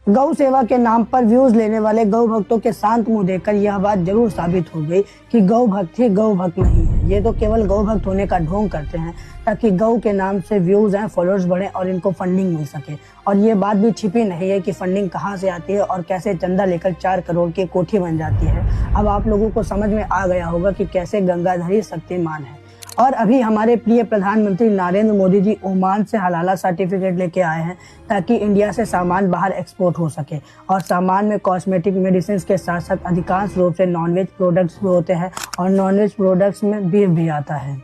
गौ सेवा के नाम पर व्यूज लेने वाले गौ भक्तों के शांत मुंह देखकर यह बात जरूर साबित हो गई कि गौ भक्त ही गौ भक्त नहीं है। ये तो केवल गौ भक्त होने का ढोंग करते हैं ताकि गौ के नाम से व्यूज हैं, फॉलोअर्स बढ़े और इनको फंडिंग मिल सके। और ये बात भी छिपी नहीं है कि फंडिंग कहाँ से आती है और कैसे चंदा लेकर 4 करोड़ की कोठी बन जाती है। अब आप लोगों को समझ में आ गया होगा कि कैसे गंगाधरी शक्तिमान है। और अभी हमारे प्रिय प्रधानमंत्री नरेंद्र मोदी जी ओमान से हलाला सर्टिफिकेट लेके आए हैं ताकि इंडिया से सामान बाहर एक्सपोर्ट हो सके। और सामान में कॉस्मेटिक मेडिसिन के साथ साथ अधिकांश रूप से नॉनवेज प्रोडक्ट्स भी होते हैं और नॉनवेज प्रोडक्ट्स में बीफ भी आता है।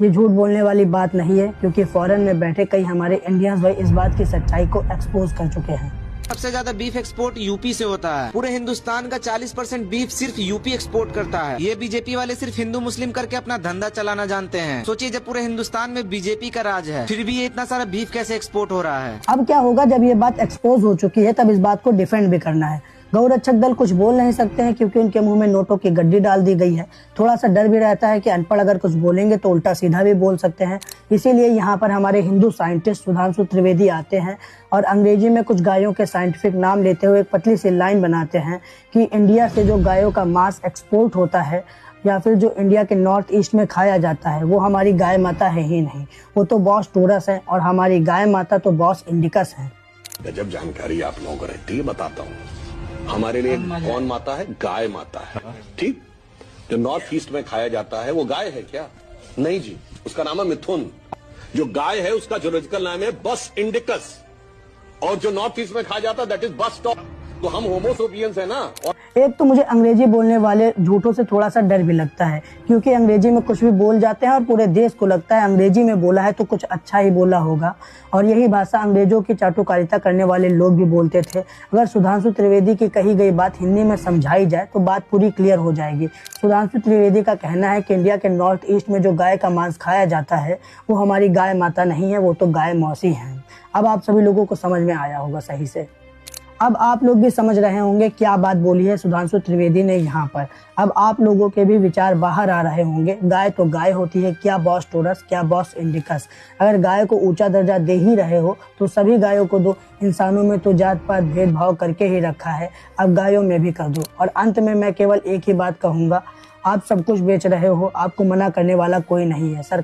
ये झूठ बोलने वाली बात नहीं है, क्योंकि फॉरेन में बैठे कई हमारे इंडियंस भाई इस बात की सच्चाई को एक्सपोज कर चुके हैं। सबसे ज्यादा बीफ एक्सपोर्ट यूपी से होता है। पूरे हिंदुस्तान का 40% बीफ सिर्फ यूपी एक्सपोर्ट करता है। ये बीजेपी वाले सिर्फ हिंदू मुस्लिम करके अपना धंधा चलाना जानते हैं। सोचिए, जब पूरे हिंदुस्तान में बीजेपी का राज है, फिर भी ये इतना सारा बीफ कैसे एक्सपोर्ट हो रहा है। अब क्या होगा, जब ये बात एक्सपोज हो चुकी है तब इस बात को डिफेंड भी करना है। गौ रक्षक दल कुछ बोल नहीं सकते हैं क्योंकि उनके मुंह में नोटों की गड्डी डाल दी गई है। थोड़ा सा डर भी रहता है कि अनपढ़ अगर कुछ बोलेंगे तो उल्टा सीधा भी बोल सकते हैं। इसीलिए यहाँ पर हमारे हिंदू साइंटिस्ट सुधांशु त्रिवेदी आते हैं और अंग्रेजी में कुछ गायों के साइंटिफिक नाम लेते हुए एक पतली सी लाइन बनाते हैं कि इंडिया से जो गायों का मांस एक्सपोर्ट होता है या फिर जो इंडिया के नॉर्थ ईस्ट में खाया जाता है वो हमारी गाय माता है ही नहीं, वो तो बॉस टोरस है और हमारी गाय माता तो बॉस इंडिकस है। गजब जानकारी आप लोगों को रहती है। बताता हूँ, हमारे लिए कौन माता है? गाय माता है। ठीक, जो नॉर्थ ईस्ट में खाया जाता है वो गाय है क्या? नहीं जी, उसका नाम है मिथुन। जो गाय है उसका जूलॉजिकल नाम है बस इंडिकस, और जो नॉर्थ ईस्ट में खाया जाता है दैट इज बस टॉप। तो हम होमोसोपियंस है ना। एक तो मुझे अंग्रेजी बोलने वाले झूठों से थोड़ा सा डर भी लगता है, क्योंकि अंग्रेजी में कुछ भी बोल जाते हैं और पूरे देश को लगता है अंग्रेजी में बोला है तो कुछ अच्छा ही बोला होगा। और यही भाषा अंग्रेजों की चाटुकारिता करने वाले लोग भी बोलते थे। अगर सुधांशु त्रिवेदी की कही गई बात हिंदी में समझाई जाए तो बात पूरी क्लियर हो जाएगी। सुधांशु त्रिवेदी का कहना है कि इंडिया के नॉर्थ ईस्ट में जो गाय का मांस खाया जाता है वो हमारी गाय माता नहीं है, वो तो गाय मौसी है। अब आप सभी लोगों को समझ में आया होगा सही से। अब आप लोग भी समझ रहे होंगे क्या बात बोली है सुधांशु त्रिवेदी ने यहाँ पर। अब आप लोगों के भी विचार बाहर आ रहे होंगे। गाय तो गाय होती है, क्या बॉस टोरस, क्या बॉस इंडिकस। अगर गाय को ऊंचा दर्जा दे ही रहे हो तो सभी गायों को दो। इंसानों में तो जात पात भेदभाव करके ही रखा है, अब गायों में भी कर दो। और अंत में मैं केवल एक ही बात कहूंगा, आप सब कुछ बेच रहे हो, आपको मना करने वाला कोई नहीं है। सर